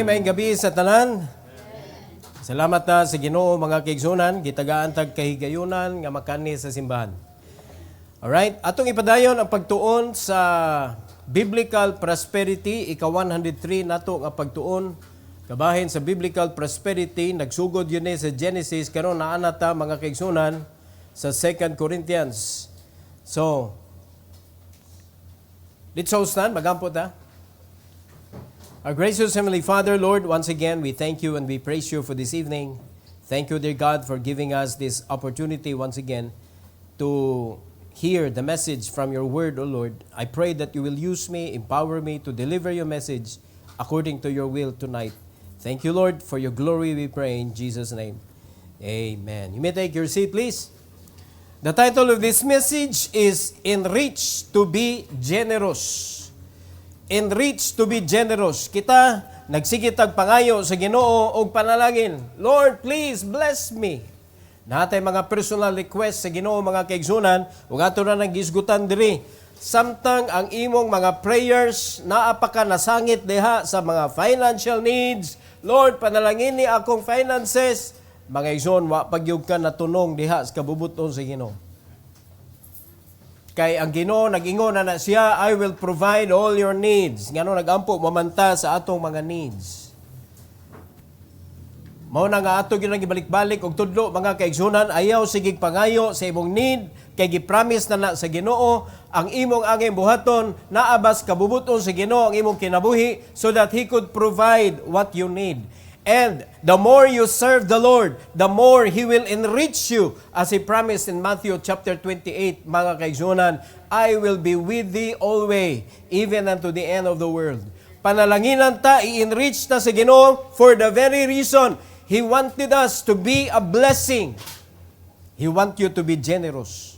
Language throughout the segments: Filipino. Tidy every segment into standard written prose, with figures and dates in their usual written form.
Okay, maayong gabi sa tanan. Salamat na sa Ginoo mga kaigsunan, gitagaan tag kahigayunan nga makani sa simbahan. Alright, atong ipadayon ang pagtuon sa Biblical Prosperity, ika-103 nato nga pagtuon. Kabahin sa Biblical Prosperity, nagsugod yun sa Genesis, karon naa na ta mga kaigsunan sa 2 Corinthians. So, let's stand, magampo ta. Our gracious Heavenly Father, Lord, once again, we thank you and we praise you for this evening. Thank you, dear God, for giving us this opportunity once again to hear the message from your word, O Lord. I pray that you will use me, empower me to deliver your message according to your will tonight. Thank you, Lord, for your glory we pray in Jesus' name. Amen. You may take your seat, please. The title of this message is Enriched to be Generous. Enriched to be generous. Kita nagsigit og pangayo sa Ginoo og panalangin. Lord, please bless me. Natay mga personal request sa Ginoo mga kaigsunan ug ato na nagisgutan diri. Samtang ang imong mga prayers naa pa ka nasangit diha sa mga financial needs. Lord, panalangin ni akong finances. Mga igsoon, wa pagyug ka natunong diha sa kabubuton sa Ginoo. Kay ang Ginoo nag-ingon na siya, I will provide all your needs. Ngano nagampo mamanta sa atong mga needs. Mao na nga ato gyud gibalik-balik og tudlo mga kaigsunan, ayaw sigig pangayo sa imong need kay gi-promise na sa Ginoo ang imong angin buhaton naabas kabubuton sa Ginoo ang imong kinabuhi so that He could provide what you need. And the more you serve the Lord, the more He will enrich you. As He promised in Matthew chapter 28, mga kaigsunan, I will be with thee always, even unto the end of the world. Panalanginan ta, i-enrich ta sa Ginoo for the very reason He wanted us to be a blessing. He want you to be generous.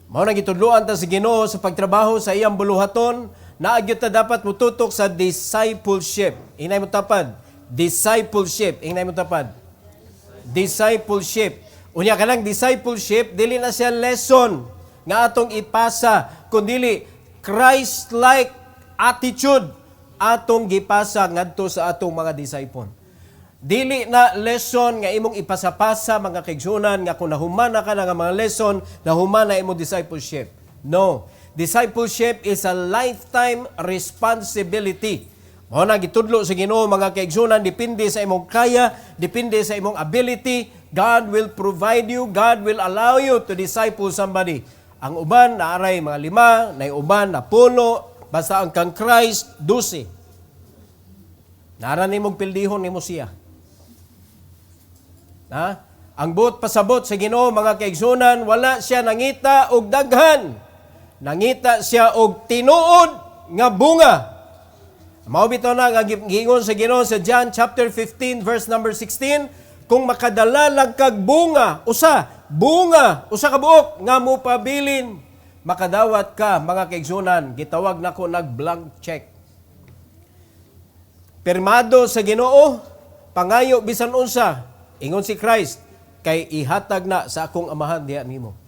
Mao nang gitudloan ta sa Ginoo sa pagtrabaho sa iyang buluhaton, naagyo ta dapat mututok sa discipleship. Inay mo tapad. Discipleship. Ingay mo tapad. Discipleship. Unya ka lang, discipleship, dili na siya lesson nga atong ipasa, kundi Christ-like attitude atong gipasa ngadto sa atong mga disciple. Dili na lesson nga imong ipasapasa mga kaigsunan nga kung nahumana ka na nga mga lesson, nahumana imong discipleship. No. Discipleship is a lifetime responsibility. Mao na gitudlo sa Ginoo mga kaigsunan, depende sa imong kaya, depende sa imong ability. God will provide you, God will allow you to disciple somebody. Ang uban naaray mga 5, nay uban na 10, basta ang kang Christ 12. Nara nimong pildihon nimo siya. Ha? Ang buot pasabot sa Ginoo mga kaigsunan, wala siya nangita og daghan. Nangita siya og tinuod nga bunga. Mao bitaw na nga giingon sa Ginoo sa John chapter 15 verse number 16, kung makadala lang kag bunga, usa ka buok nga mo pabilin, makadawat ka mga kaigsunan, gitawag nako nag-blank check. Pirmado sa Ginoo, pangayo bisan unsa, ingon si Christ, kay ihatag na sa akong amahan diha nimo.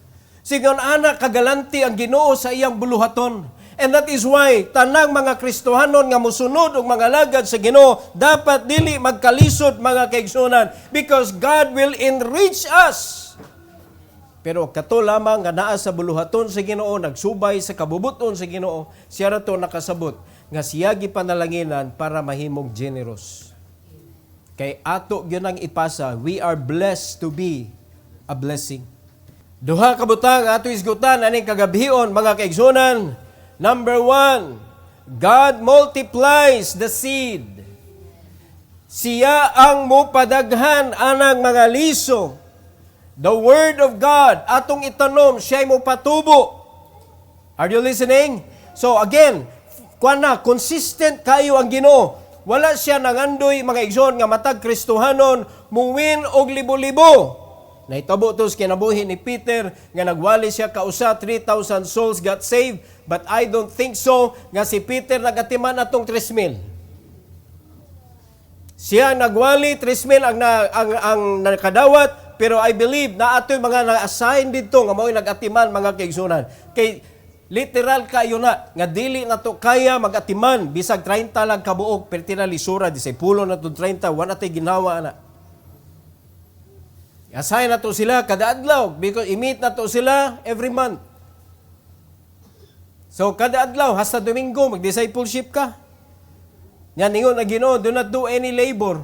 Sigon ana kagalanti ang Ginoo sa iyang buluhaton. And that is why tanang mga Kristohanon nga mosunod og mga lagad sa Ginoo dapat dili magkalisod mga kaigsunan because God will enrich us. Pero kato lamang nga naa sa buluhaton sa Ginoo, nagsubay sa kabubuton sa Ginoo, siya ra to nakasabot nga siya gipanalanginan para mahimong generous. Kay ato gyud ang ipasa, we are blessed to be a blessing. Duha ka butang ato isgutan aning kagabhion mga kaigsunan. Number 1, God multiplies the seed. Siya ang mupadaghan anang mga liso. The Word of God, atong itanom, siya'y mupatubo. Are you listening? So again, consistent kayo ang Ginoo. Wala siya nangandoy mga igsoon nga matag Kristohanon, muwin og libo-libo. Nahitabo to sa kinabuhi ni Peter nga nagwali siya kausa 3,000 souls got saved, but I don't think so nga si Peter nagatiman atong 3,000. Siya nagwali 3,000 ang nakadawat, pero I believe na ato'y mga na-assign dito nga mao'y nagatiman mga kaigsunan. Kay Literal kayo na, nga dili na to kaya magatiman, bisag 30 lang kabuok, perti na lisura, disipulo na to 30, wala tayo ginawa na. Assign na to sila kada adlaw, because i-meet na to sila every month. So, kada adlaw, hasta Domingo, mag-discipleship ka. Yan, ingon na Ginoo, do not do any labor.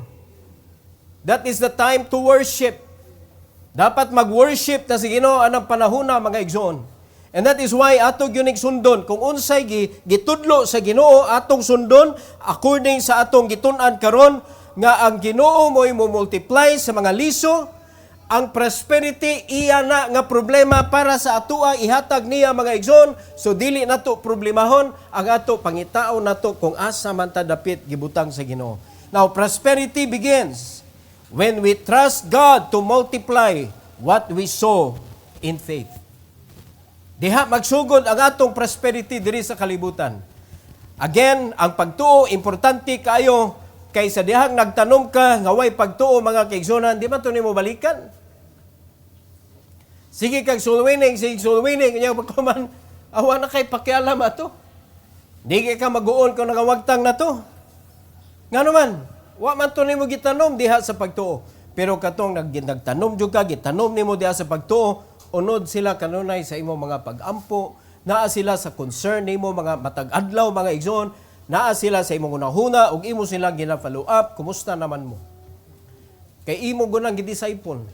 That is the time to worship. Dapat mag-worship na si Ginoo anang panahuna, mga igsoon. And that is why atong yunig sundon, kung unsay gitudlo sa Ginoo atong sundon, according sa atong gitun-an karon nga ang Ginoo mo'y multiply sa mga liso, ang prosperity iya na nga problema para sa atoa ihatag niya, mga igsoon. So dili nato problemahon ang ato pangitao nato kung asa man ta dapit gibutang sa Ginoo. Now prosperity begins when we trust God to multiply what we sow in faith. Diha magsugod ang atong prosperity diri sa kalibutan. Again, ang pagtuo importante kayo kaysa dihang nagtanom ka nga way pagtuo, mga kaigsunan, di man to nimo balikan. Sige kag sulwining, kanya pagkuman, awa na kay pakialam ato. Di ka mag-uon kung nakawagtang na to. Nga naman, wa man to nimo gitanom diha sa pagtuo. Pero katong nagtanom jud ka, gitanom nimo diha sa pagtuo, unod sila kanunay sa imo mga pag-ampo, naa sila sa concern nimo mga matag-adlaw, mga igsoon, naa sila sa imong unahuna ug imo sila gina-follow up, kumusta naman mo? Kay imo gunang gidisciple.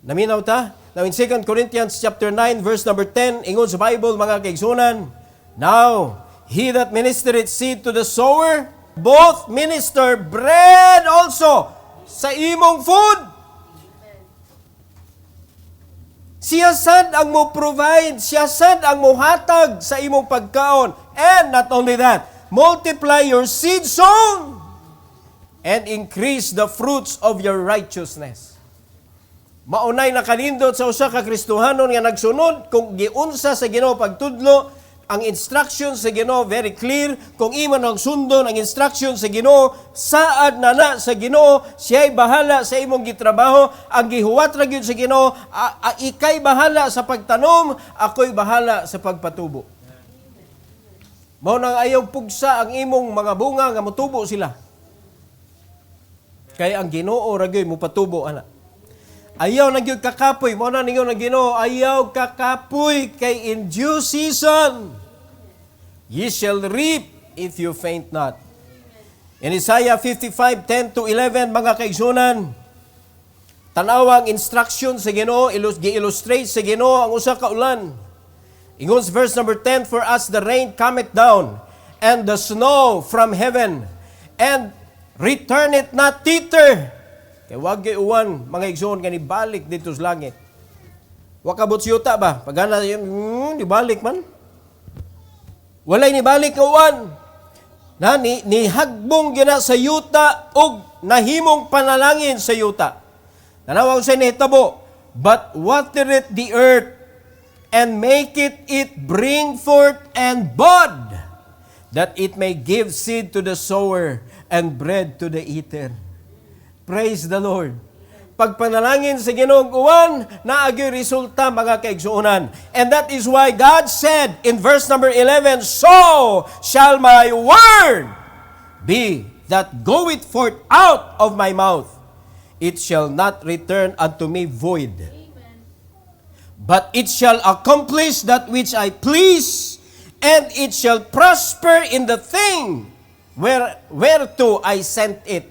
Naminaw ta? Now in 2 Corinthians chapter 9 verse number 10, ingon sa Bible, mga kaigsunan, now he that ministereth seed to the sower, both minister bread also sa imong food. Siya sad ang mo provide, siya sad ang mo hatag sa imong pagkaon. And not only that, multiply your seed sown and increase the fruits of your righteousness. Maunay na kanindot sa usa ka Kristohanon nga nagsunod kung giunsa sa Ginoo pagtudlo, ang instruction sa Ginoo very clear. Kung imo nang sundon ang instruction sa Ginoo, saad na sa Ginoo, siya'y bahala sa imong gitrabaho. Ang gihuwat ra gyud sa Ginoo, ikay bahala sa pagtanom, ako'y bahala sa pagpatubo. Mao nang ayaw pugsa ang imong mga bunga nga motubo sila. Kay ang Ginoo ra gyud mo patubo ana. Ayaw na gyud kakapoy, mo na ninyo ng Ginoo, ayaw kakapoy kay in due season ye shall reap if you faint not. In Isaiah 55:10-11, mga kaigsunan, tanawang instruction sa Ginoo, gi-illustrate sa Ginoo ang usa ka ulan. Ingon sa verse number 10, for us the rain cometh down, and the snow from heaven, and return it not thither. Kaya wag uwan, mga igsoon, gani balik dito sa langit. Wakabot siyuta ba? Pagana yun, di balik man. Walay ni balik nga uwan. Na, ni hagbong gina sa yuta og nahimong panalangin sa yuta. Nanawag sa nihitabo, but watereth the earth and maketh it bring forth and bud, that it may give seed to the sower and bread to the eater. Praise the Lord. Pagpanalangin sa Ginoong uwan, naagyo resulta, mga kaigsuonan. And that is why God said in verse number 11, so shall my word be that goeth forth out of my mouth. It shall not return unto me void. But it shall accomplish that which I please, and it shall prosper in the thing whereto I sent it.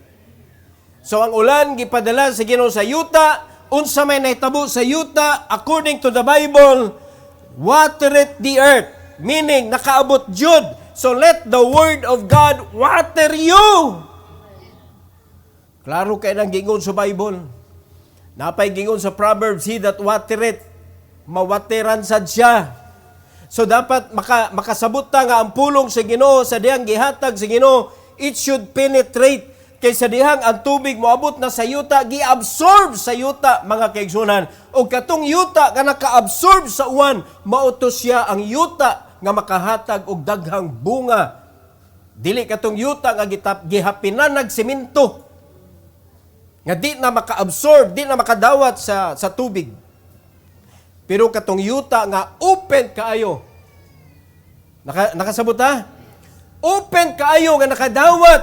So ang ulan gipadala sa Ginoo sa yuta, unsa may nahitabo sa yuta, according to the Bible, watereth the earth, meaning nakaabot jud. So let the word of God water you. Klaro kay nang gingon sa Bible. Napay gingon sa Proverbs, he that watereth, mawateran sad siya. So dapat makasabot ta nga ang pulong sa Ginoo, sa diyang gihatag sa Ginoo, it should penetrate. Kaysa dihang ang tubig moabot na sa yuta, gi-absorb sa yuta, mga kaigsunan. O katong yuta nga naka-absorb sa uwan, mautos siya ang yuta nga makahatag og daghang bunga. Dili katong yuta nga gihapinan nagsemento. Nga di na maka-absorb, di na makadawat sa tubig. Pero katong yuta nga open kaayo, Nakasabot ha? Open kaayo nga nakadawat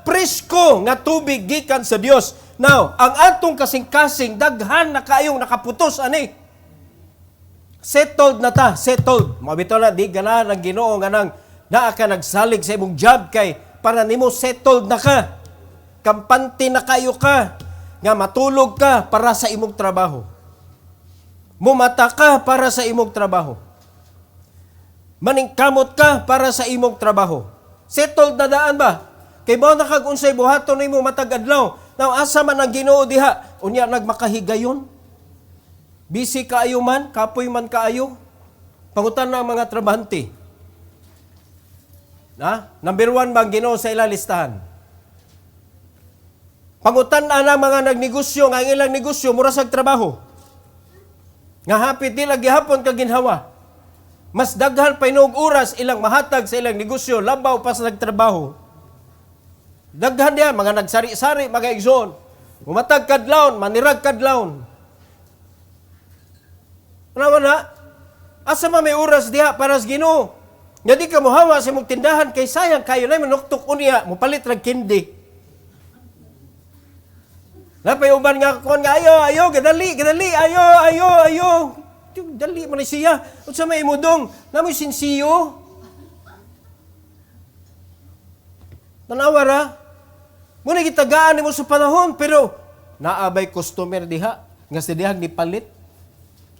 presko nga tubig gikan sa Dios. Now, ang atong kasing-kasing daghan na kaayong nakaputos ani. Settled na ta, settled. Mabito na di gana ng Ginoo nga nang naa ka nagsalig sa imong job kay para nimo settled na ka. Kampante na kayo ka nga matulog ka para sa imong trabaho. Mumata ka para sa imong trabaho. Maningkamot ka para sa imong trabaho. Settled na daan ba? Kay mo nakag-unsay buhaton nimo matag adlaw. Now asa man ang Ginoo diha? Unya nagmakahigayon. Busy kaayo man, kapoy man kaayo. Pangutan na ang mga trabahante. Number 1 ba ang Ginoo sa ilang listahan? Pangutan na ang mga nagnegosyo nga ang ilang negosyo mura sa trabaho. Nga hapit nila gihapon kag ginhawa. Mas daghan pa inog oras ilang mahatag sa ilang negosyo labaw pa sa nagtrabaho. Daghan diyan mga nagsari-sari mga igsoon. Mumatag kadlawon, manirag kadlawon. Ano na? Asa man may oras diha para sa Ginoo? Nga di ka mohawa sa imong tindahan kay sayang kayo na manuktok unya mo palit rag kindi. Napay uban nga kon nga ayo gadali ayo. Dali man siya. Unsa may imudong? Namoy sinsiyo. Tanawara. Muna gitagaan nimo sa panahon pero naabay customer diha nga si dihang ni palit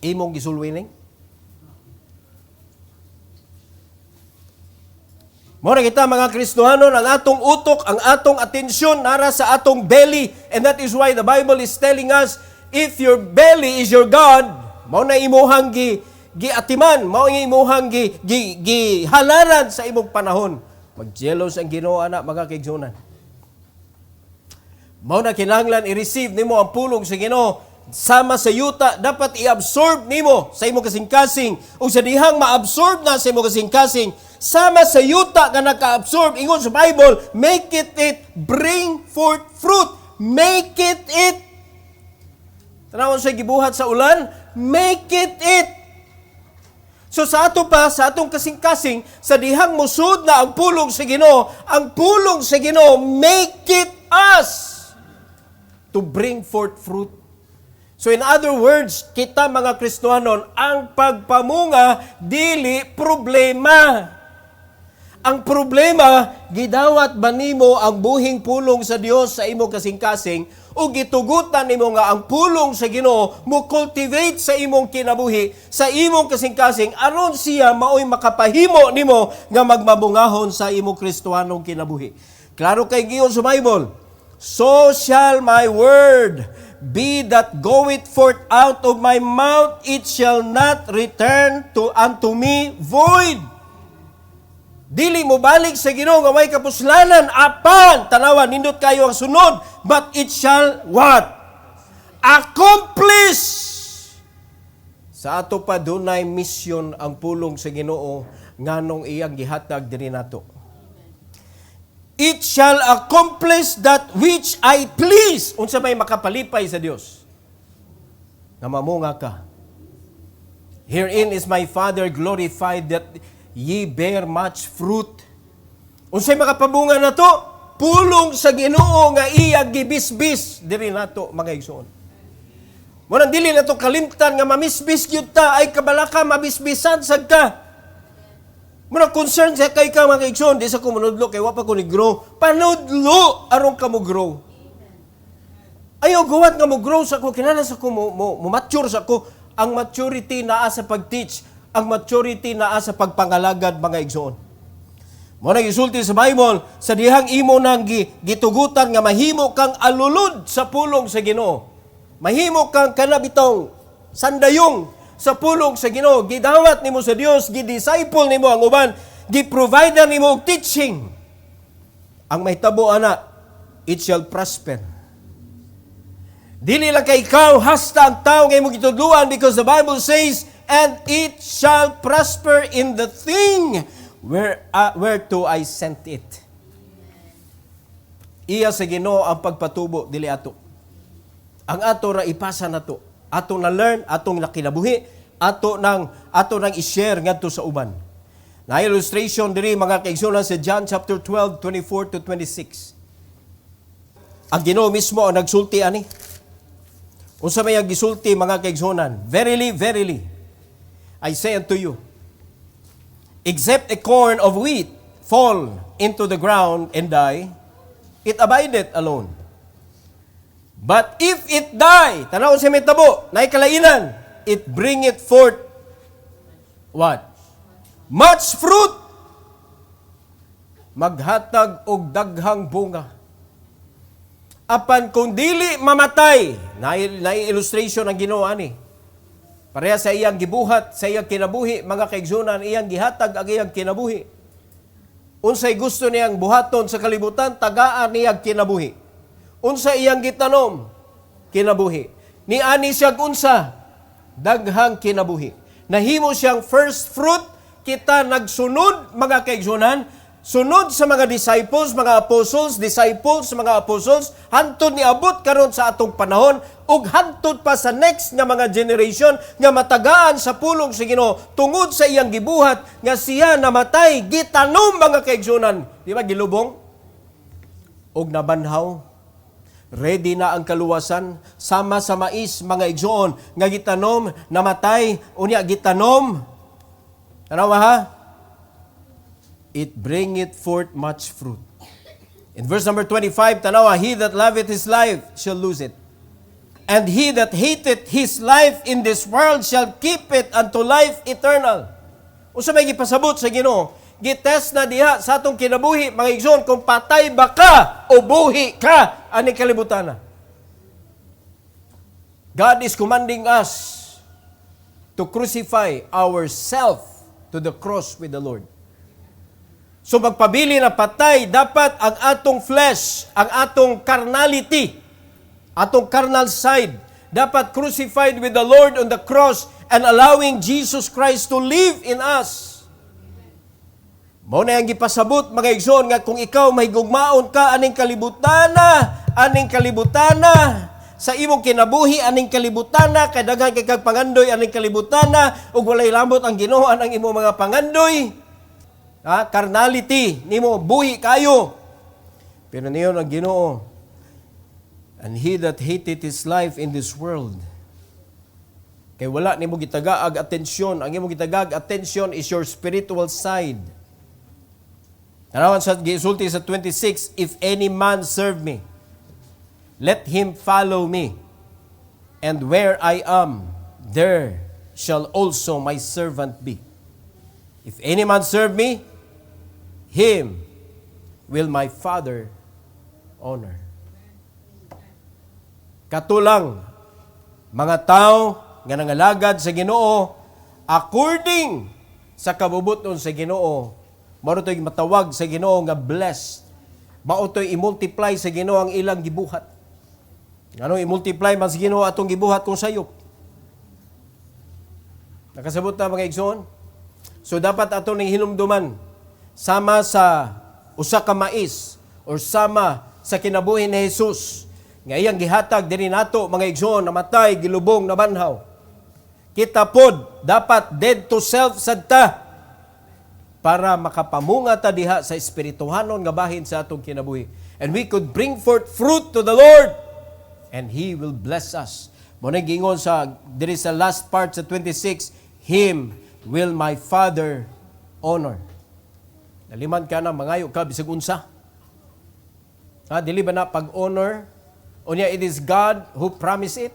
imong gisulwining. Mora kita mga Kristohanon, ang atong utok, ang atong atensyon nara sa atong belly. And that is why the Bible is telling us, if your belly is your God, mao na imuhang giatiman, mao nga imuhang gihalaran sa imong panahon. Mag-jealous ang Ginoo ana mga kaigsunan. Mao na kinahanglan i-receive nimo ang pulong sa Ginoo. Sama sa yuta, dapat i-absorb nimo sa imong kasing-kasing. O sa dihang ma-absorb na sa imong kasing-kasing, sama sa yuta nga naka-absorb, ingon sa Bible, make it bring forth fruit. Make it. Tanawon sa gibuhat sa ulan, make it. So sa ato pa, sa atong kasing-kasing, sa dihang musud na ang pulong sa Ginoo, ang pulong sa Ginoo, make it us to bring forth fruit. So in other words, kita mga Kristohanon, ang pagpamunga dili problema. Ang problema, gidawat ba nimo ang buhing pulong sa Dios sa imong kasing-kasing o gitugutan nimo nga ang pulong sa Ginoo mo cultivate sa imong kinabuhi, sa imong kasing-kasing aron siya maoy makapahimo nimo nga magmabungahon sa imong Kristohanong kinabuhi. Klaro kay giyon sa Bible, so shall my word be that goeth forth out of my mouth, it shall not return unto me void. Dili mo balik sa Ginoo nga may kapuslanan, apan tanawan nindot kayo ang sunod, but it shall what? Accomplish. Sa ato pa dunay mission ang pulong sa Ginoo nganong iyang gihatag diri nato. It shall accomplish that which I please. Unsa may makapalipay sa Dios. Nga mamunga ka. Herein is my Father glorified that ye bear much fruit. Unsay makapabunga na to? Pulong sa Ginoo nga iya gibisbis diri nato mga igsoon. Muna dili na to kalimtan nga mamisbis gyud ta ay kabalaka mabisbisan sad ka. Muna concern sa kay ka mga igsoon, di sa kumunudlo kay wa pa ko ni grow. Panudlo aron ka mo grow. Ayaw guwat nga mo grow sa ko kinahanglan sa ko mo mature sa ko. Ang maturity naa sa pag-teach, ang maturity naa sa pagpangalagad mga igsoon. Muna gisulti sa Bible, sa dihang imo nang gitugutan nga mahimo kang alulod sa pulong sa Ginoo. Mahimo kang kanabitong sandayong sa pulong sa Ginoo, gidawat nimo sa Dios, gidisciple nimo ang uban, giprovide nimo og teaching. Ang mahitabo ana, it shall prosper. Dili lang kay ikaw hasta ang tawo nga imong gitudluan, because the Bible says, and it shall prosper in the thing whereto I sent it. Iya sa Ginoo ang pagpatubo dili ato. Ang ato ra ipasa nato. Ato na learn, atong nakinabuhi, ato nang i-share ngadto sa uban. Na illustration diri mga kaigsunan sa John chapter 12, 24 to 26. Ang Ginoo mismo ang nagsulti ani. Unsa may gisulti mga kaigsunan? Verily, verily, I say unto you, except a corn of wheat fall into the ground and die, it abideth alone. But if it die, tanaw sa may tabo, na ikalainan, it bringeth forth what? Much fruit. Maghatag og daghang bunga. Apan kung dili mamatay, na illustration ang Ginoo ani. Pareha sa iyang gibuhat, sa iyang kinabuhi, mga kaigsunan, iyang gihatag ang iyang kinabuhi. Unsay gusto niyang buhaton sa kalibutan, tagaan niyang kinabuhi. Unsa iyang gitanom, kinabuhi. Ni ani siya unsa, daghang kinabuhi. Nahimo siyang first fruit, kita nagsunod, mga kaigsunan, sunod sa mga disciples, mga apostles, mga apostles, hantod ni abot karon sa atong panahon, ug hantod pa sa next nga mga generation nga matagaan sa pulong sa Ginoo tungod sa iyang gibuhat nga siya namatay, gitanom mga kaigsunan. Di ba gilubong? Og nabanhaw. Ready na ang kaluwasan sama sa mais mga igsoon nga gitanom, namatay, unya gitanom. Ano ha? It bringeth forth much fruit. In verse number 25, tanawa, he that loveth his life shall lose it. And he that hateth his life in this world shall keep it unto life eternal. Unsa may gipasabot sa Ginoo? Gitest na diha sa atong kinabuhi, mga igsoon, kung patay ba ka o buhi ka, ani kalibutan na. God is commanding us to crucify ourselves to the cross with the Lord. So magpabili na patay, dapat ang atong flesh, ang atong carnality, atong carnal side, dapat crucified with the Lord on the cross and allowing Jesus Christ to live in us. Mao na ang gipasabot mga igsoon nga kung ikaw mahigugmaon ka aning kalibutana sa imong kinabuhi, aning kalibutana, kay daghan kay kag pangandoy aning kalibutana, ug walay lambot ang Ginoo ang imong mga pangandoy. Carnality nimo buhi kayo. Pero niyon ang Ginoo, and he that hated his life in this world. Kay wala nimo gitagaag atensyon, ang imong gitagaag atensyon is your spiritual side. Tanawan sa gisulti sa 26, if any man serve me, let him follow me. And where I am, there shall also my servant be. If any man serve me, him will my Father honor. Katulang, mga tao nga nangalagad sa Ginoo, according sa kabubuton sa Ginoo, mao to'y matawag sa Ginoo nga blessed. Mao to'y i-multiply sa Ginoo ang ilang gibuhat. Ano i-multiply mas Ginoo atong gibuhat kung sayop. Nakasabot na mga igsoon? So dapat ato ning hinumduman sama sa usa ka mais or sama sa kinabuhi ni Jesus nga iyang gihatag diri nato mga igsoon, namatay, gilubong, nabanhaw. Kita pod dapat dead to self sadta para makapamunga ta diha sa espirituhanon nga bahin sa atong kinabuhi. And we could bring forth fruit to the Lord and He will bless us. Muna gingon sa diri sa last part sa 26, him will my Father honor. Naliman ka na, mangayo ka, bisag unsa. Dili ba na pag-honor? Unya, it is God who promised it.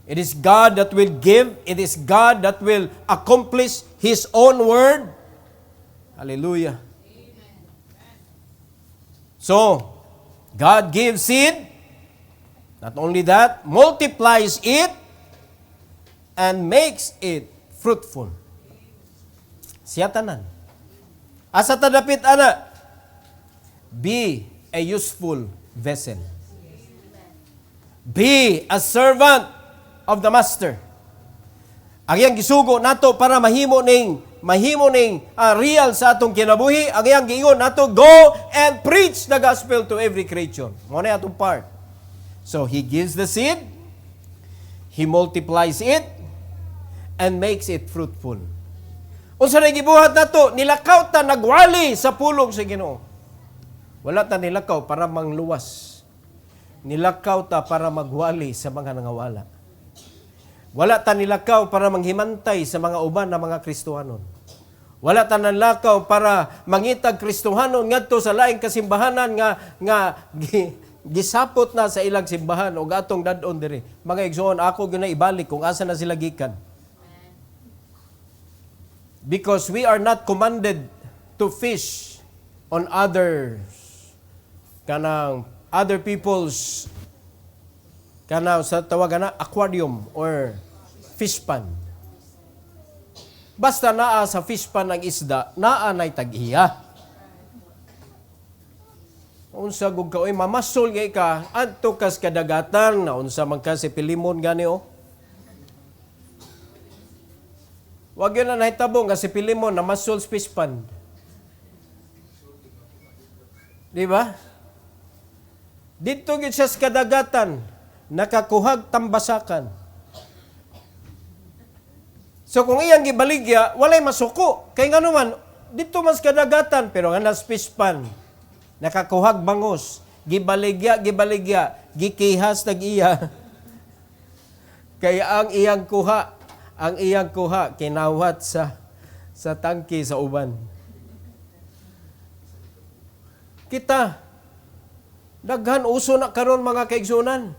It is God that will give. It is God that will accomplish His own word. Hallelujah. So, God gives seed. Not only that, multiplies it and makes it fruitful. Siya tanan. Asa tadapit ana? Be a useful vessel. Be a servant of the Master. Ang iyang gisugo nato para mahimo ning real sa atong kinabuhi, ang iyang giingon nato, go and preach the gospel to every creature. Mo na atong part. So He gives the seed, He multiplies it, and makes it fruitful. Unsa na gibuhat nato? Nilakaw ta nagwali sa pulong sa Ginoo. Wala ta nilakaw para mangluwas. Nilakaw ta para magwali sa mga nangawala. Wala ta nilakaw para manghimantay sa mga uban na mga Kristohanon. Wala ta nilakaw para mangitag Kristohanon ngadto sa laing kasimbahanan nga gisapot na sa ilang simbahan o atong dadon diri. Mga igsoon, ako gyud na ibalik kung asa na sila gikan. Because we are not commanded to fish on others. Kanang other people's kanang sa tawagan na aquarium or fish pan. Basta naa sa fish pan ang isda, naa nay tag-iya. Unsa gug ka oy mamasol gay ka adto kas kadagatan na unsa man ka si Pilimon gani o. Wag yun na nahitabo nga si Pilimon na masol fish pan. Di ba? Dito gid siya sa kadagatan, nakakuhag tambasakan. So kung iyang gibaligya, walay masuko. Kay ngano man, dito mas kadagatan, pero nga nas fish pan, nakakuhag bangos, gibaligya, gikihas tag-iya. Kaya ang iyang kuha, kinawat sa tangki sa uban. Kita, daghan uso na karon mga kaigsunan.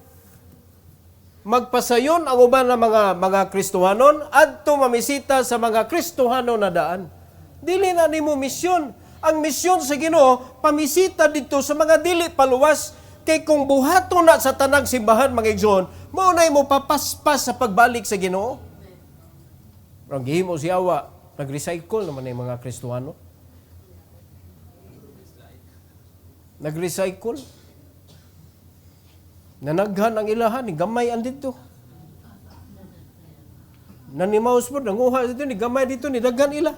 Magpasayon ang uban ng mga Kristohanon adto mamisita sa mga Kristohanon na daan. Dili na nimo misyon. Ang misyon sa Ginoo pamisita dito sa mga dili paluwas kay kung buhaton na sa tanang simbahan mga igsoon, mao nay mo papaspas sa pagbalik sa Ginoo. Ang gihimo si Awa, nag-recycle naman yung mga Kristohano. Nag-recycle. Nanaghan ang ilahan, ni gamay andito. Nanimaus po, nanguha dito, ni gamay dito, ni daghan ila.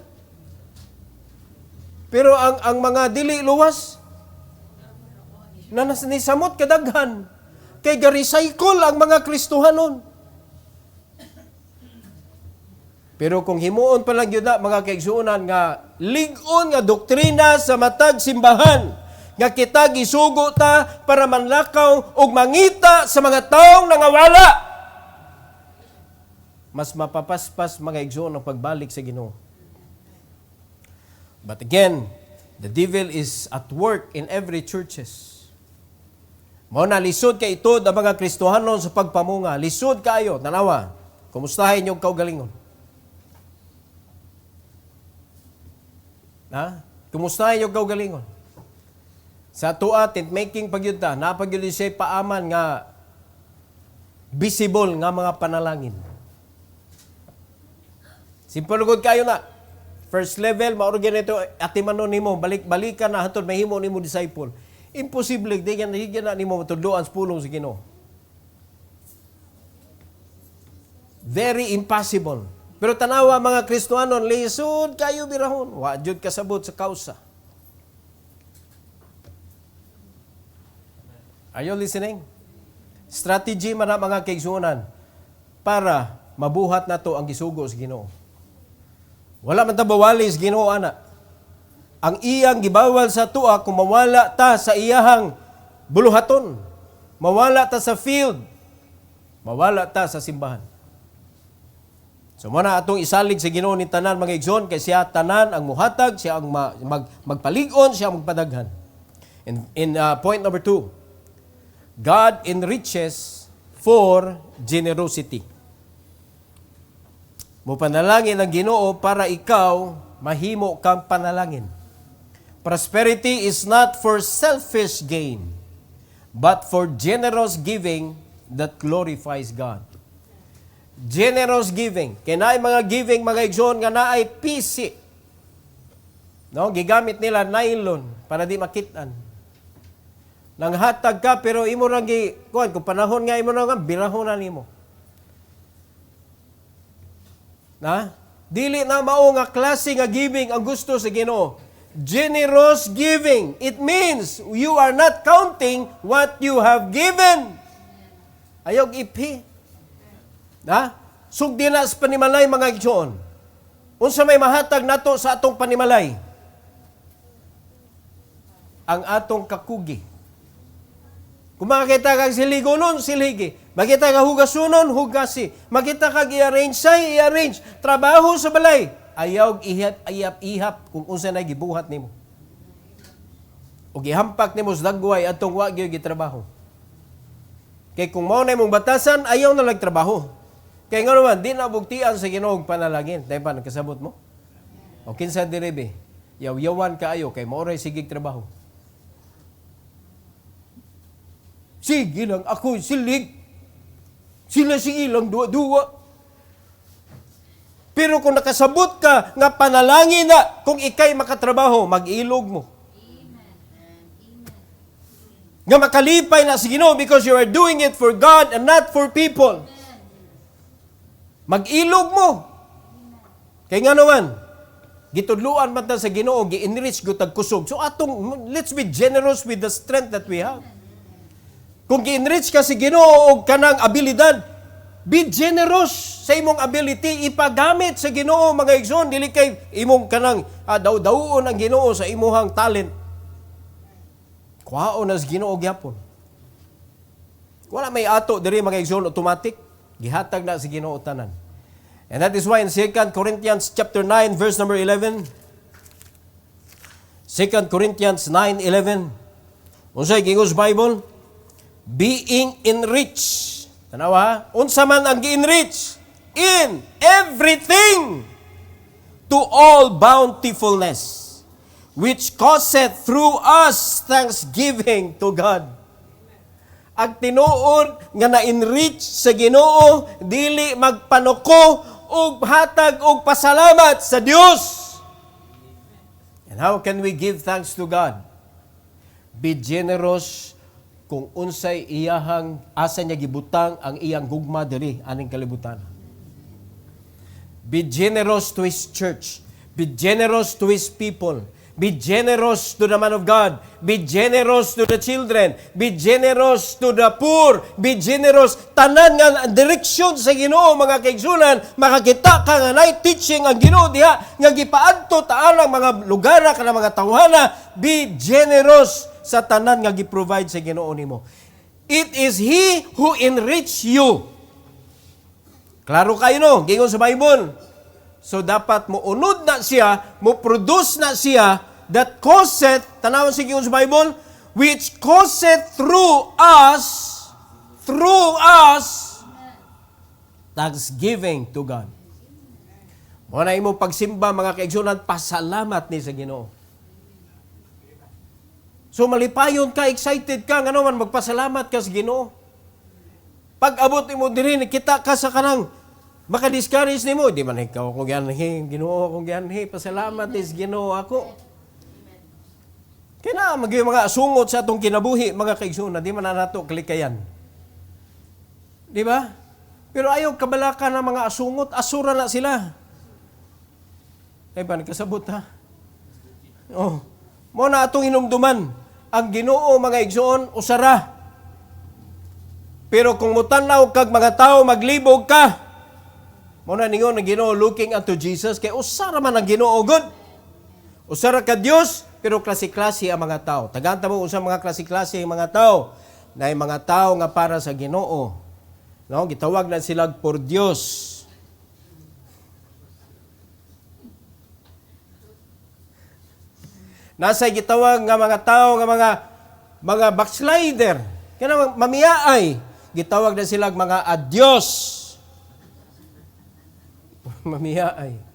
Pero ang mga dili luwas, nisamot kadaghan, kay ga-recycle ang mga Kristohanon. Pero kung himuon pa lang yun na, mga kaigsuunan nga, ligon nga doktrina sa matag simbahan, nga kita gisugo ta para manlakaw o mangita sa mga taong nangawala. Mas mapapaspas mga igsoon ang pagbalik sa Ginoo. But again, the devil is at work in every churches. Mao na lisod kay ito ang mga Kristohanon sa pagpamunga. Lisod kaayo, tanawa. Kumustahin yung kaugalingon? Ha? Kumustahin yung kaugalingon? Sa tuwa, tent-making pagyuta, napagyud siya paaman nga visible nga mga panalangin. Simpalugod kayo na. First level, maorgan ito, atimanon nimo, balik-balikan na, hatod mahimo nimo disciple. Imposible, di yan na nimo matudloan sa pulong sa Ginoo. Very impossible. Pero tanawa mga Kristohanon, lisod kayo birahon. Wa jud kasabot sa kausa. Are you listening? Strategy man na mga kaigsuonan para mabuhat na to ang gisugo sa Ginoo. Wala man ta bawali sa Ginoo ana. Ang iyang gibawal sa tuwa kung mawala ta sa iyahang buluhaton. Mawala ta sa field. Mawala ta sa simbahan. So muna atong isalig sa Ginoo ni tanan mga igsoon kay siya tanan ang muhatag, siya ang magpalig-on, siya ang magpadaghan. In point number 2, God enriches for generosity. Mupanalangin ang Ginoo para ikaw mahimo kang panalangin. Prosperity is not for selfish gain, but for generous giving that glorifies God. Generous giving. Kaya naay mga giving, mga igsoon nga naay PC. No? Gigamit nila nylon para di makitaan. Nanghatag ka, pero imo lang kung panahon nga imo lang, birahon na nimo. Na? Dili na mao nga klase nga giving ang gusto sa Ginoo. Generous giving. It means you are not counting what you have given. Ayog ipi. Na? Sugdi na sa panimalay mga igsoon. Unsa may mahatag nato sa atong panimalay? Ang atong kakugi. Kung makakita kag siligonon, siligi. Makita kag hugasunon, hugasi. Makita kag i-arrange say, i-arrange. Trabaho sa balay. Ayaw ihap kung unsa na gibuhat nimo. O gihampak nimo sa dagway atong wa gyud gitrabaho. Kay kung mao na imong batasan, ayaw na nagtrabaho. Kay nga naman, di na bugtian sa Ginoo panalangin. Dahil pa, nagkasabot mo? O kinsa direbe, yaw-yawan kaayo kay maoray sigig trabaho. Sige lang, ako silig. Sila sige lang, duwa-duwa. Pero kung nakasabot ka, nga panalangin na, kung ikay makatrabaho, mag-ilog mo. Nga makalipay na sa Ginoo because you are doing it for God and not for people. Mag-ilog mo. Kaya nga naman, gitudluan man ta sa Ginoo, gi-enrich gutag kusog. So let's be generous with the strength that we have. Kung gi-enrich ka sa Ginoo og kanang abilidad, be generous sa imong ability, ipagamit sa Ginoo mga igsoon, dili kay imong kanang daw-dawon ang Ginoo sa imuhang talent. Kuhaon na sa Ginoo gyapon. Wala may ato diri mga igsoon automatic, gihatag na sa Ginoo tanan. And that is why in 2 Corinthians chapter 9 verse number 11, 2 Corinthians 9:11, unsay gingos Bible? Being enriched. Tanawa, unsa man ang gi-enrich? In everything to all bountifulness, which causeth through us thanksgiving to God. Ang tinuod nga na-enrich sa Ginoo, dili magpanuko og hatag og pasalamat sa Dios. And how can we give thanks to God? Be generous kung unsay iyahang asa niya gibutang ang iyang gugma diri aning kalibutan. Be generous to His church. Be generous to His people. Be generous to the man of God. Be generous to the children. Be generous to the poor. Be generous. Tanan nga direksyon sa Ginoo mga kaigsunan, makakita ka nga nay teaching ang Ginoo diha nga gipaadto taan ang mga lugar kana mga tawhana. Be generous sa tanan nga gi-provide sa Ginoo nimo. It is He who enrich you. Klaro kayo no, gingon sa Bible. So dapat mo unod na siya, mo produce na siya, that causeth, tanawon sa gingon sa Bible, which causeth through us, thanksgiving to God. Mo na imo pagsimba mga kaigsunan, pasalamat ni sa Ginoo. So malipayon ka, excited ka, ngano man magpasalamat ka sa Ginoo. Pag abot mo diri, kita ka sa kanang maka-discourage nimo, di man ikaw kung ganhi, Ginoo kung ganhi, pasalamat is Ginoo ako. Kaya na, mga asungot sa atong kinabuhi, mga kaigsunan, di man na nato kalikayan. Di ba? Pero ayaw kabalaka ng mga asungot, asura na sila. Ay ba, nagkasabot ha? Oh, mo na atong hinumduman, ang Ginoo mga igsoon, usara. Pero kung mutanaw kag mga tao, maglibog ka, muna ningon ang Ginoo looking unto Jesus, kay usara man ang Ginoo good. Usara ka Dios, pero klase-klase ang mga tao. Taganta mo usa mga klase-klase ang mga tao. Na yung mga tao nga para sa Ginoo. No, gitawag na sila por Dios. Nasa gitawag nga mga tao nga mga backslider. Kana mamiyaay, gitawag na sila mga adyos. Mamiyaay.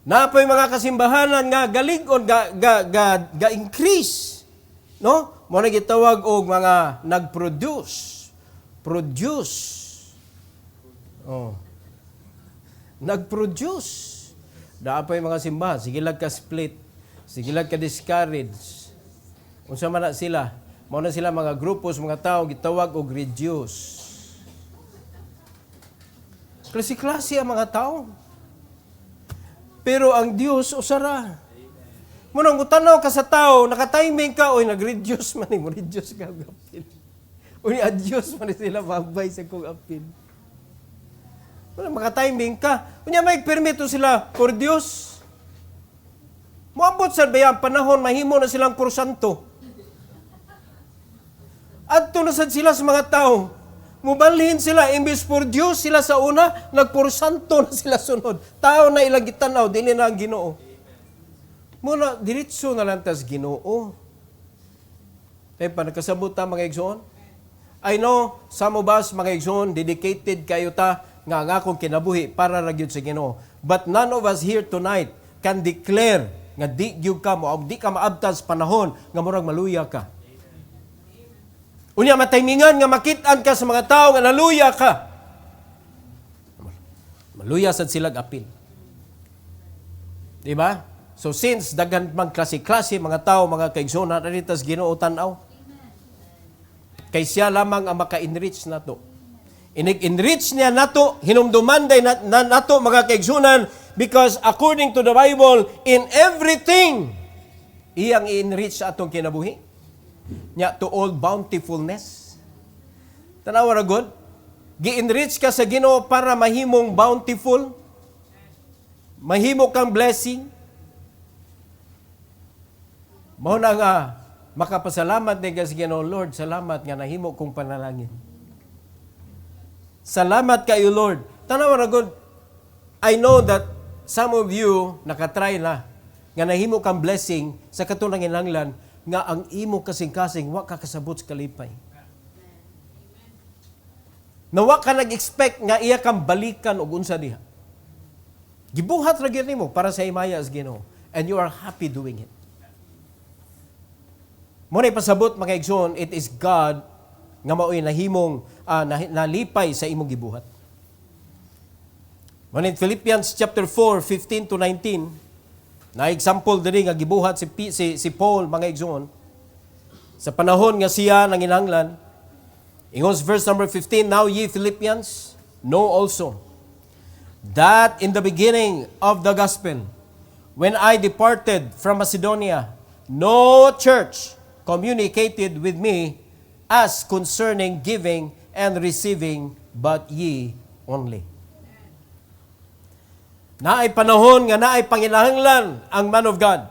Napoy mga kasimbahanan nga galig-on ga increase. No? Mo na gitawag og mga nagproduce. Produce. Oh. Nagproduce. Napoy mga simbahan, sige lang ka split. Sige lang ka discourage. Unsa man na sila? Mao na sila mga grupos, mga tao gitawag og reduce. Klase-klase ang mga tao. Pero ang Dios usara. Munang utanaw ka sa tao, naka-timing ka, oy nag-reduce man mo, reduce ka og apil. Oy adios man sila babay sa kong apil. Maka-timing ka. Kunya may permito sila for Dios. Moabot sa bayang panahon, mahimo na silang porsanto. At tunasad sila sa mga tao. Mubalhin sila, imbis for Diyos sila sa una, nagporsanto na sila sunod. Tao na ilang gitanaw, dili na ang Ginoo. Muna, diretso na lang tas Ginoo. Tayo pa, nagkasabot ta mga igsoon? I know, some of us, mga igsoon, dedicated kayo ta, nga akong kinabuhi para ragyod sa Ginoo. But none of us here tonight can declare nga di gyud ka mo, o di ka maabtas panahon, nga murag maluya ka. Unya mataymingan nga makitaan ka sa mga tao nga naluya ka. Maluya sad sila apil. Di ba? So since daghan mang klase-klase mga tao, mga kaigsoon na ritas Ginoo tan-aw. Kay siya lamang ang maka-enrich nato. Inig-enrich niya nato, hinumduman day nato mga kaigsunan, because according to the Bible, in everything iyang i-enrich sa atong kinabuhi. Nya to all bountifulness. Tanawa ra God, gi-enrich ka sa Ginoo para mahimong bountiful, mahimo kang blessing. Mao na nga makapasalamat din ka sa Ginoo, Lord, salamat nga nahimo kong panalangin. Salamat kayo, Lord. Tanawa ra God, I know that some of you nakatry na nga nahimo kang blessing sa katong nanginahanglan nga ang imo kasing-kasing wa ka kasabot sa kalipay. Na wa ka nag-expect nga iya kang balikan og unsa diha. Gibuhat ra gyud nimo para sa himaya as Ginoo, and you are happy doing it. Mo na pasabot mga igsoon, it is God nga maoy nahimong nalipay sa imong gibuhat. Mo in Philippians chapter 4:15 to 19, na example diri nga gibuhat si Paul mga igsoon sa panahon nga siya nanginahanglan. Ingon sa verse number 15, now ye Philippians know also that in the beginning of the gospel, when I departed from Macedonia, no church communicated with me as concerning giving and receiving, but ye only. Naay panahon nga naay panginahanglan ang man of God.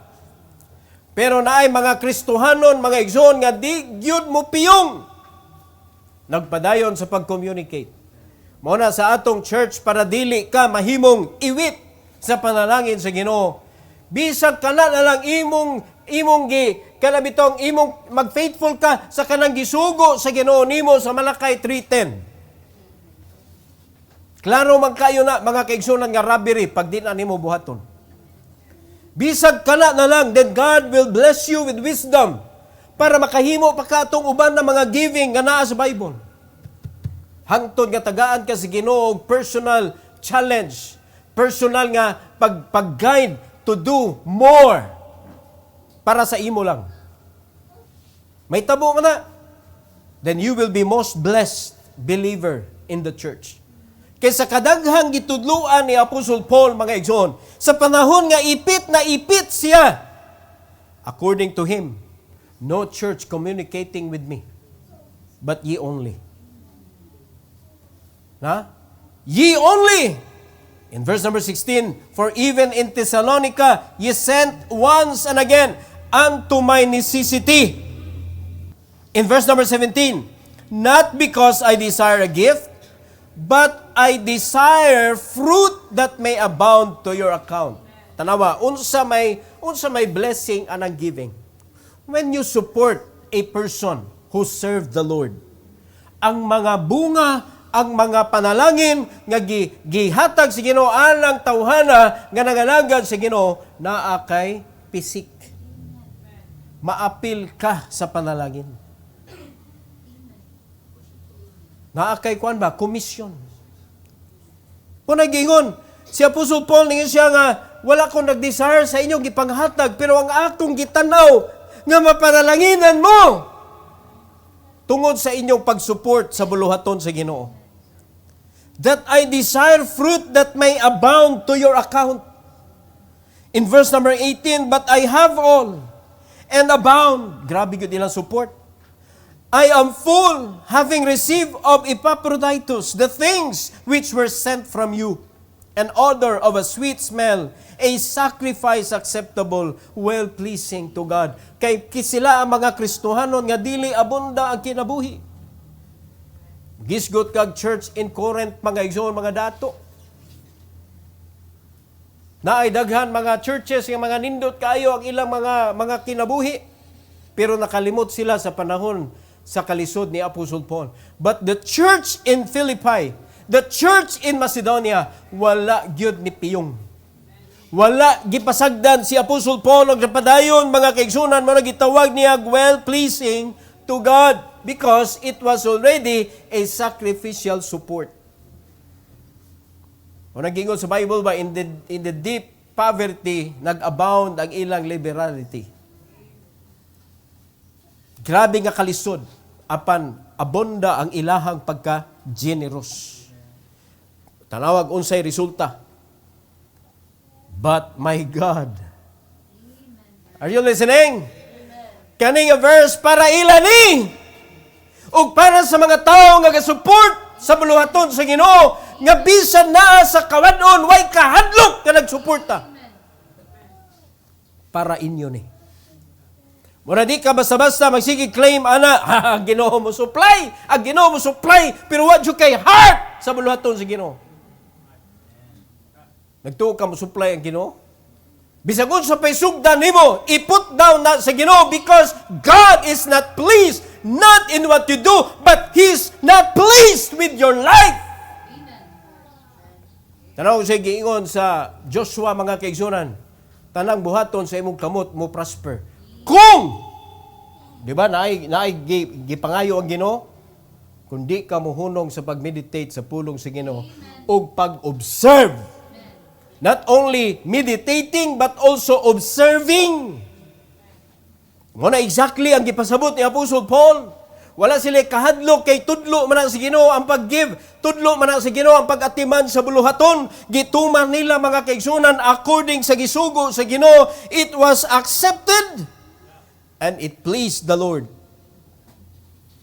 Pero naay mga Kristohanon, mga igsoon nga di gyud mo piyong nagpadayon sa pag-communicate. Mao na sa atong church para dili ka mahimong iwit sa panalangin sa Ginoo. Bisag kana na lang imong kalabitong imong mag-faithful ka sa kanang gisugo sa Ginoo nimo sa Malakay 3:10. Klaro man kayo na mga kaigsunan nga robbery pag di na nimo buhaton. Bisag kana na lang, then God will bless you with wisdom para makahimo pa ka atong uban na mga giving nga naa sa Bible. Hangtod nga tagaan ka sa Ginoo og personal challenge, personal nga pag-guide to do more para sa imo lang. May tabo ka na, then you will be most blessed believer in the church. Kaysa kadaghang gitudluan ni Apostle Paul, mga igsoon, sa panahon nga ipit siya, according to him, no church communicating with me, but ye only. Ye only! In verse number 16, for even in Thessalonica, ye sent once and again unto my necessity. In verse number 17, not because I desire a gift, but I desire fruit that may abound to your account. Tanawa, unsa may blessing anang giving. When you support a person who served the Lord, ang mga bunga, ang mga panalangin nga gihatag sa Ginoo alang tawhana nga nangalangad sa Ginoo naa kay pisik. Maapil ka sa panalangin. Naa kay kuan ba komisyon. Kung nagingon si Apostle Paul ningon siya nga wala ko nag-desire sa inyong gipanghatag pero ang akong gitanaw nga mapanalanginan mo tungod sa inyong pag-support sa buluhaton sa Ginoo. That I desire fruit that may abound to your account. In verse number 18, but I have all and abound. Grabe yun ilang support. I am full, having received of Epaphroditus the things which were sent from you, an odor of a sweet smell, a sacrifice acceptable, well-pleasing to God. Kay kisila ang mga Kristohanon nga dili abunda ang kinabuhi. Gisgot kag church in Corinth, mga igsoon, mga dato. Naay daghan mga churches, yung mga nindot kayo ang ilang mga kinabuhi. Pero nakalimot sila sa panahon sa kalisod ni Apostle Paul. But the church in Philippi, the church in Macedonia, wala gyud ni piyong. Wala gipasagdan si Apostle Paul og napadayon mga kaigsunan mo gitawag niya well-pleasing to God because it was already a sacrificial support. O nag-ingon sa Bible ba, in the deep poverty, nag-abound ang ilang liberality. Grabe nga kalisod, apan abonda ang ilahang pagka-generous. Tanawag unsay resulta. But my God. Are you listening? Kaning verse para ilani. Ug para sa mga tao nga ga-support sa buluhaton sa Ginoo nga bisan na sa kawadon way kahadlok nga nagsuporta. Para inyo ni. Mura di ka basta-basta magsige claim ana, ang Ginoo mo supply, ang Ginoo mo supply, pero wa jud kay heart sa buluhaton sa Ginoo. Nagtuo ka mo supply ang Ginoo? Bisag unsa pay sugdan nimo, i-put down na sa Ginoo because God is not pleased not in what you do, but He's not pleased with your life. Tanaw siya giingon sa Joshua mga kaigsunan, tanang buhaton sa imong kamot mo prosper. Kung, di ba, naay gipangayo ang Ginoo, kundi ka mohunong sa pag-meditate sa pulong sa Ginoo ug pag-observe. Not only meditating, but also observing. Muna exactly ang gipasabot ni Apostle Paul. Wala sila kahadlok kay tudlo man ang sa Ginoo ang pag-give, tudlo man ang sa Ginoo ang pag-atiman sa buluhaton. Gituman nila mga kaigsunan according sa gisugo sa Ginoo. It was accepted and it pleased the Lord.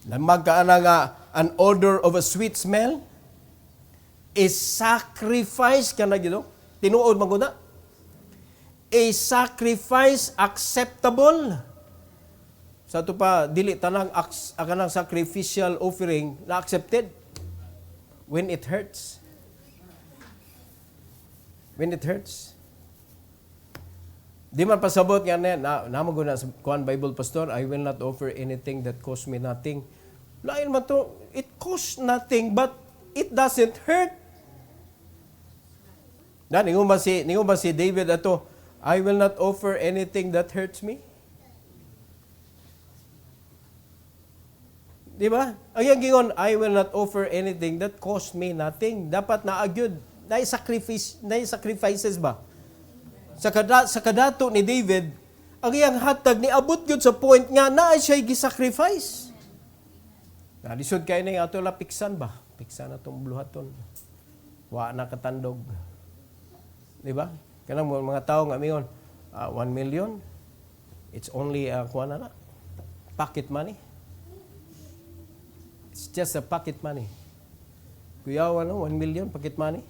Magkaana nga an odor of a sweet smell is sacrifice kana Ginoo. Tinuod maguna. A sacrifice acceptable. Sa ito pa, dili tanang kanang sacrificial offering na accepted when it hurts. When it hurts. Di man pasabot nga namo guna sa kuan Bible pastor, I will not offer anything that costs me nothing. Lain man to, it costs nothing but it doesn't hurt. Ningon ba si David ato, I will not offer anything that hurts me? Di ba? Ang gingon, I will not offer anything that cost me nothing. Dapat naagyod, sacrifices ba? Sa kadato ni David, ang iyang hatag ni abot gyud sa point nga naa siya gi-sacrifice. Lisod kay na ato la piksan ba? Piksan atong buluhaton. Wa na katandog. Di ba? Kanang mga tao nga mingon, 1 million, it's only pocket money. It's just a pocket money. Kuya, 1 million, pocket money.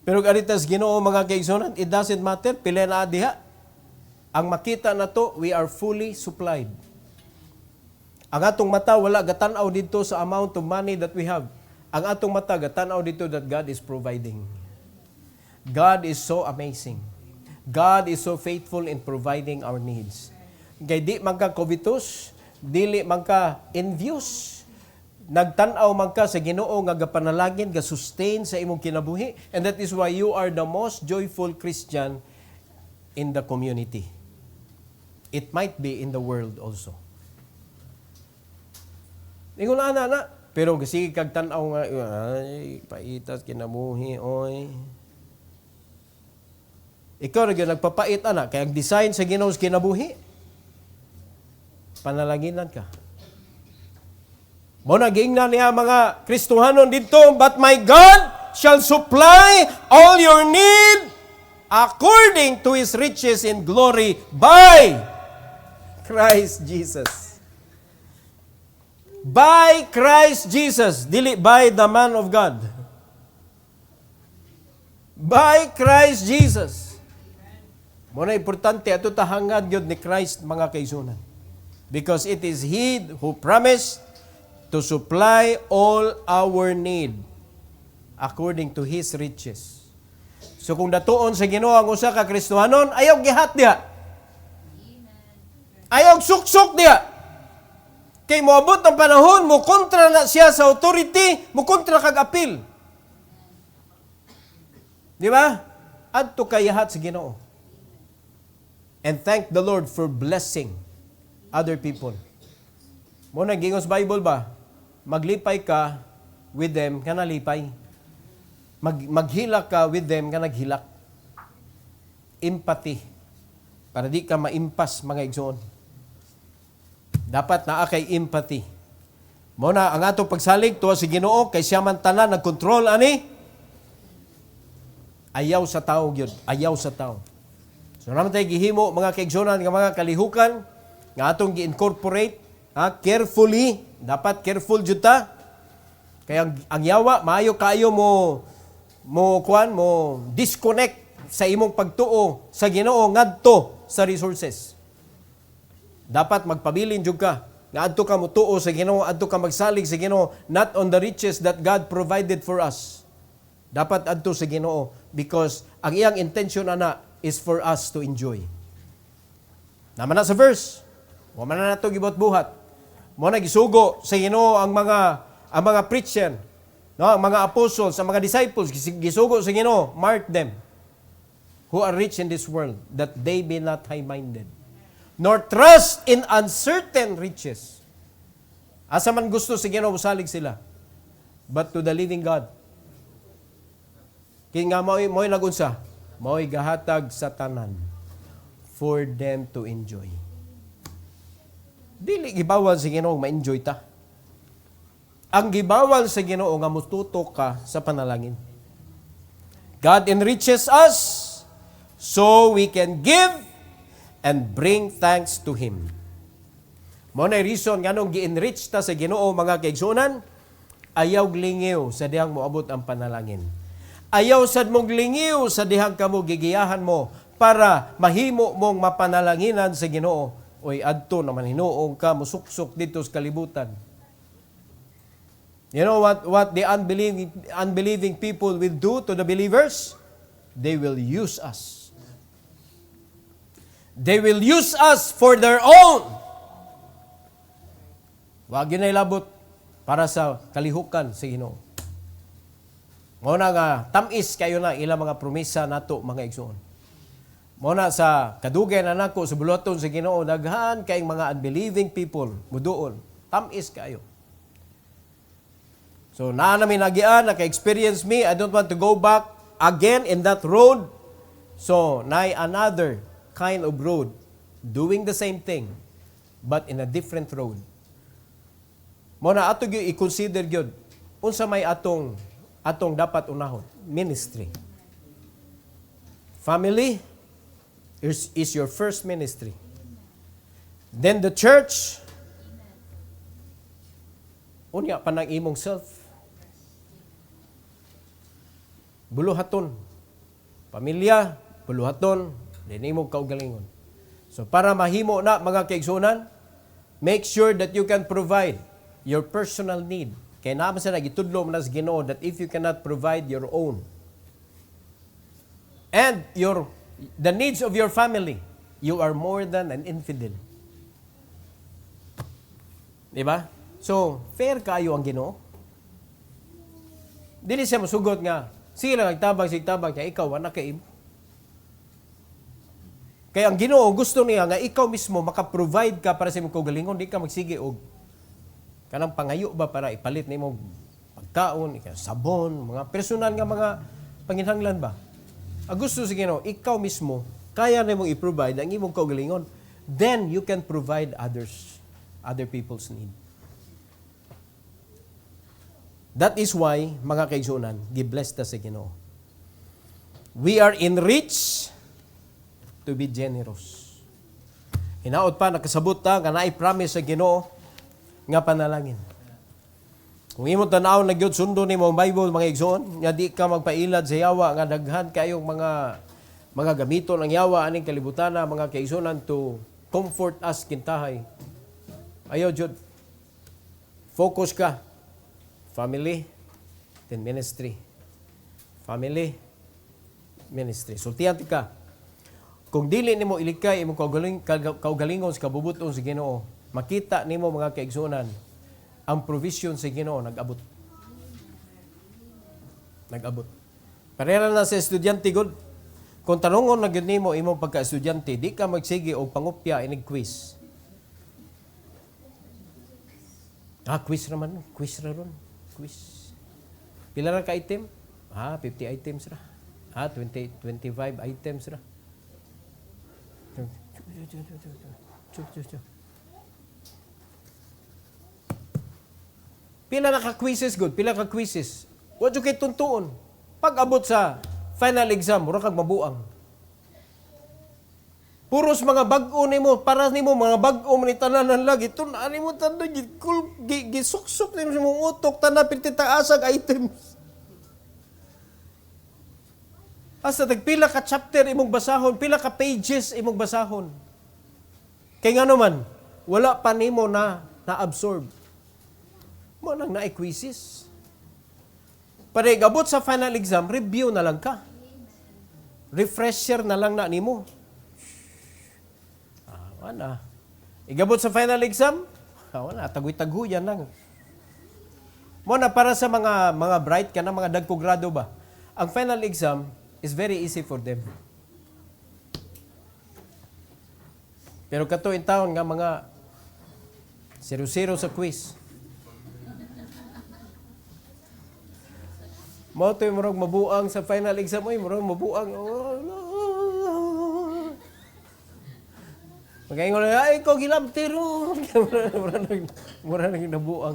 Pero kanitas Ginoo mga kaigsunan, it doesn't matter, pila na diha. Ang makita na to, we are fully supplied. Ang atong mata, wala gatanaw dito sa amount of money that we have. Ang atong mata, gatanaw dito that God is providing. God is so amazing. God is so faithful in providing our needs. Kay di man ka covetous, dili man ka envious. Nagtan-aw man ka sa Ginoo nga gapanalangin, ga sustain sa imong kinabuhi, and that is why you are the most joyful Christian in the community. It might be in the world also. Ingon na, pero sige kag tan-aw nga, ay paitas kinabuhi oy. Ikaw rin nagpapait, anak. Kaya ang design sa Ginoo sa kinabuhi, panalaginan ka. Mo nagingnan niya mga Kristohanon dito, but my God shall supply all your need according to His riches in glory by Christ Jesus. By Christ Jesus, dili by the man of God. By Christ Jesus. Muna importante ato tahangad gyud ni Christ mga kaigsunan. Because it is He who promised to supply all our need according to His riches. So kung datuon sa Ginoo ang usa ka Kristohanon, ayaw gihat diha. Ayaw suksok diha. Kay moabot ang panahon, mo kontra na siya sa authority, mo kontra kag apil. Di ba? Adto kayahat sa Ginoo. And thank the Lord for blessing other people. Mo nagingos Bible ba? Maglipay ka with them, ka nalipay. Maghilak ka with them, ka naghilak. Empathy. Para di ka maimpas mga igsoon. Dapat naa kay empathy. Mo na ang ato pagsalig tuwa si Ginoo kay siya man tanan nagkontrol ani. Ayaw sa tao gyud, ayaw sa tao. So naman tayo gihimo mga kaigsonan nga mga kalihukan nga atong gi-incorporate carefully, dapat careful jud ta. Kaya ang yawa maayo kayo mo disconnect sa imong pagtuo sa Ginoo ngadto sa resources. Dapat magpabilin jud ka. Nga adto ka mutuo sa Ginoo, adto ka magsalig sa Ginoo, not on the riches that God provided for us. Dapat adto sa Ginoo because ang iyang intention ana is for us to enjoy. Naman na sa verse. Wa man na nato gibot-buhat. Mo na gisugo sa Ginoo ang mga preacher, no, ang mga apostles, ang mga disciples gisugo sa Ginoo, mark them who are rich in this world that they be not high-minded nor trust in uncertain riches. Asa man gusto sa Ginoo salig sila. But to the living God. Kaya nga mo'y nagunsa, mo'y gahatag sa tanan for them to enjoy. Dili gibawal sa Ginoo ma-enjoy ta. Ang gibawal sa Ginoo nga mututo ka sa panalangin. God enriches us so we can give and bring thanks to Him. Mo na reason nganong gi-enrich ta sa Ginoo mga kaigsunan, ayaw glingiw sa dihang moabot ang panalangin. Ayaw sad mong lingiw sa dihang kamo gigiyahan mo para mahimo mong mapanalanginan sa Ginoo. Oy adto naman hinuong ka musuksok dito sa kalibutan. You know what the unbelieving people will do to the believers? They will use us. They will use us for their own. Wag yun ay labot para sa kalihukan sa Ginoo. Muna nga, tamis kayo na ilang mga promesa nato mga igsoon. Muna sa kadugay na nako sa buluton sa Ginoo, daghan kayong mga unbelieving people, muduon, tamis kayo. So, namin nagian, naka-experience me, I don't want to go back again in that road. So, na another kind of road, doing the same thing, but in a different road. Muna ato gyud i-consider gyud unsa may atong dapat unahon, ministry. Family is your first ministry. Then the church, unya pa ng imong self. Buluhaton. Pamilya, buluhaton, din imong kaugalingon. So para mahimo na mga kaigsunan, make sure that you can provide your personal need. Kaya naman sa nagitudlo mo na sa Ginoo that if you cannot provide your own and the needs of your family, you are more than an infidel. Diba? So, fair kayo ang Ginoo. Dili siya masugot nga, sige lang, sigtabang niya, ikaw, anak kay imo. Kaya ang Ginoo, gusto niya nga ikaw mismo maka-provide ka para sa imong kaugalingon, di ka magsige og kanang pangayo ba para ipalit na imong pagkaon, sabon, mga personal nga mga panginhanglan ba. Ang gusto sa Ginoo, ikaw mismo, kaya na mong i-provide ang imong kaugalingon, then you can provide other people's need. That is why, mga kaigsunan, gi-bless ta sa Ginoo. We are enriched to be generous. Hinaot pa, nakasabot ta, nga na-promise sa Ginoo, nga panalangin. Kung imo tan-aw na gyud sundo nimo ang Bible mga igsoon, nga di ka magpailad sa yawa nga daghan kayong mga gamito ng yawa aning kalibutan na mga kaigsoonan to comfort us kintahay. Ayaw jud. Focus ka. Family, then ministry. Family, ministry. Sultihan ka. Kung dili nimo ilikay imong kaugalingon sa kabubuton sa Ginoo, makita nimo mga kaigsunan ang provision sa Ginoo nag-abot. Nag-abot. Pareha na sa estudyante gud. Kung tanungon na gyud nimo imong pagka-estudyante, di ka magsige og pangupya inig quiz. Quiz naman. Quiz ra ron. Quiz. Pila ra ka item? 50 items ra. 25 items ra. Pila na ka quizzes good? Pila ka quizzes? Wa jud kay tuntuon. Pag abot sa final exam, mura kag mabuang. Puros mga bag-o nimo, para nimo mga bag-o man itananan lagi. Tun-ani mo tando gisuksok nimo sa mong utok tanan pititaasag items. Asa tagpila ka chapter imong basahon, pila ka pages imong basahon. Kay ngano man, wala pa nimo na-absorb. Mo nang na-quizzes. Pare gabot sa final exam, review na lang ka. Refresher na lang na nimo. Wala. Igabot sa final exam, wala, tagoy-taguyan lang. Mo na para sa mga bright ka na mga dagko grado ba. Ang final exam is very easy for them. Pero kato in taon nga mga 0-0 sa quiz. Mo to murag mabuang sa final exam oy, murag mabuang. Magaingon na, ay ko gilamtiro. Mura nang nabuang.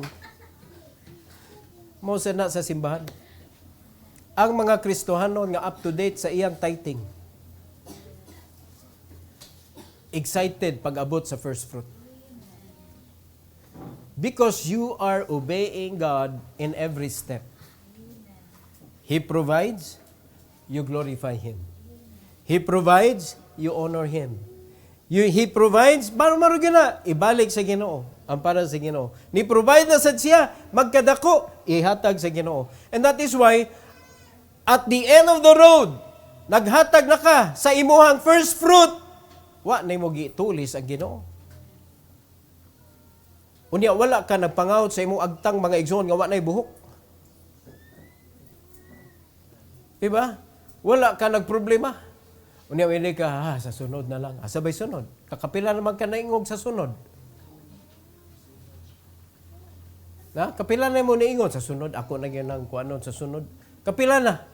Mo na sa simbahan. Ang mga Kristohanon nga up to date sa iyang tithing. Excited pag abot sa first fruit. Because you are obeying God in every step. He provides, you glorify Him. He provides, you honor Him. He provides, maro gina, ibalik sa Ginoo, ang para sa Ginoo. Ni provide na sad siya, magkadako, ihatag sa Ginoo. And that is why, at the end of the road, naghatag na ka sa imuhang first fruit, wa na mo gitulis ang Ginoo. Unya, wala ka nagpangaut sa imong agtang mga igsoon nga wa na'y buhok. Diba? Wala ka nagproblema. Unya, hindi ka, sa sunod na lang. Sabay sunod. Kakapila naman ka naingog sa sunod. Kapila na mo naingog sa sunod. Ako na yun ang kuanon sa sunod. Kapila na.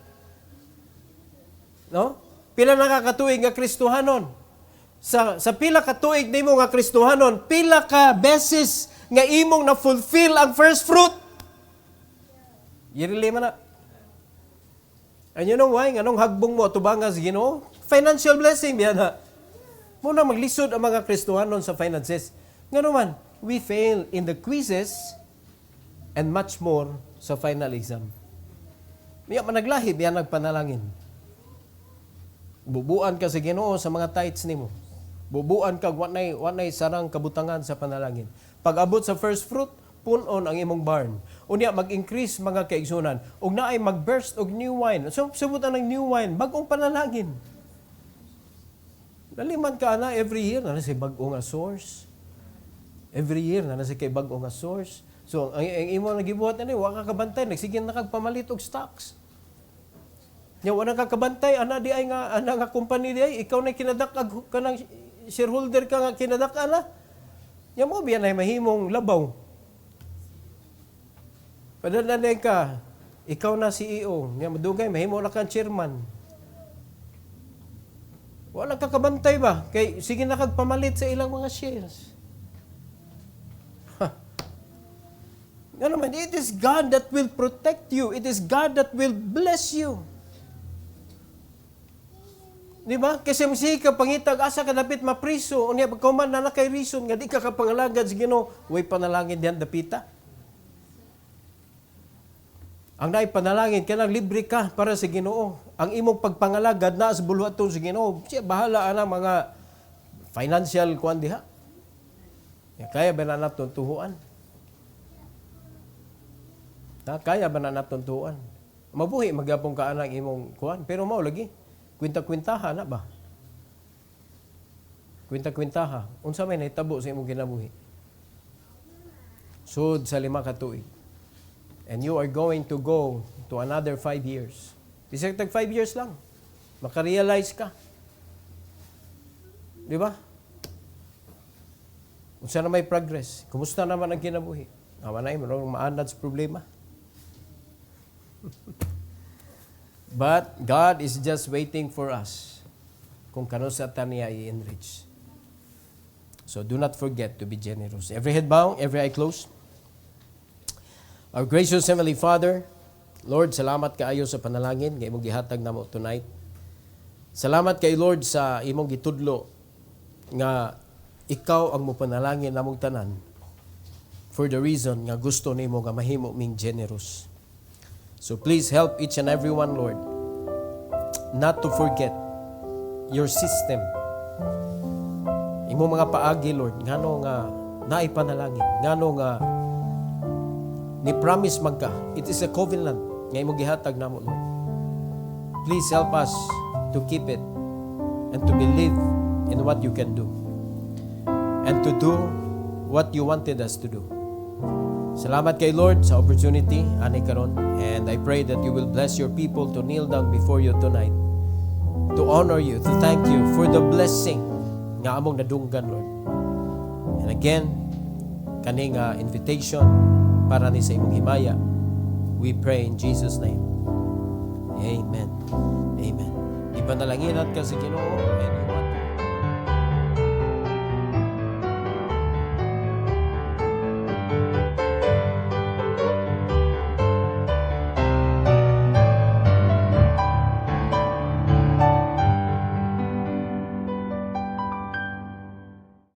No? Pila na kakatuig nga Kristohanon. Sa pila katuig na mo nga Kristohanon, pila ka beses nga imong na-fulfill ang first fruit. Yirili man na. Anyo nung why, anong hagbong mo tubangas Ginoo? Financial blessing biya na. Muna maglisod ang mga Kristohanon sa finances. Nga naman, we fail in the quizzes and much more sa final exam. Niya managlahi, biya nagpanalangin. Bubuan ka sa Ginoo sa mga tithes nimo. Bubuan ka, wanay sarang kabutangan sa panalangin. Pag abot sa first fruit, punon ang imong barn. Unya mag-increase mga kaigsunan. Ug naay mag-burst og new wine. So subutan ng new wine, bagong panalangin. Naliman ka na every year na si bag-o nga source. Every year na si kay bag-o nga source. So ang imo nagibuhat ani wa ka kabantay, nagsige na kagpamalit og stocks. Nya wa na ka kabantay ana di ay nga ana nga company di ay ikaw na kinadak-ag kanang shareholder ka nga kinadak-an na. Nya mo biya na mahimong labaw. Padadalay ka, ikaw na CEO, nga madugay, mahimo na kang chairman. Wala ka kabantay ba? Kay, sige na kagpamalit sa ilang mga shares. Nga naman, it is God that will protect you. It is God that will bless you. Di ba? Kasi masihi ka pangitag, asa ka dapit mapriso. Unya, pagkuman na kay reason, nga di ka kapangalagad sa Ginoo, way panalangin diyan dapita. Ang naipanalangin, kanang libre ka para sa Ginoo. Ang imong pagpangalagad na sa bulwaton sa Ginoo. Siya, bahala ana mga financial kuan diha. Kaya ba na naton tuhuan? Kaya ba na naton tuhuan? Mabuhi, magyapong ka anang imong kuan. Pero mao lagi. Kwinta-kwintaha na ba? Kwinta-kwintaha. Unsa may nahitabo sa imong kinabuhi? Sud sa 5 ka tuig. And you are going to go to another 5 years. Bisag tag 5 years lang. Makarealize ka. Di ba? Unsa na may progress? Kumusta naman ang kinabuhi? Awa na yung maanad sa problema. But God is just waiting for us kung kano sa taniya i-enrich. So do not forget to be generous. Every head bow, every eye closed. Our gracious Heavenly Father, Lord, salamat kaayo sa panalangin nga imong gihatag namo tonight. Salamat kay Lord sa imong gitudlo nga ikaw ang mopanalangin namong tanan for the reason nga gusto nimo nga mahimo ming generous. So please help each and every one, Lord, not to forget your system. Imo mga paagi, Lord, ngano nga naipanalangin, ngano nga ni promise magka. It is a covenant nga imo gihatag namo, Lord. Please help us to keep it and to believe in what you can do and to do what you wanted us to do. Salamat kay Lord sa opportunity ani karon, and I pray that you will bless your people to kneel down before you tonight to honor you, to thank you for the blessing nga among nadunggan, Lord. And again, kaning invitation para ni sa imong himaya, we pray in Jesus' name. Amen. Amen. Ipanalangin ka sa Ginoo and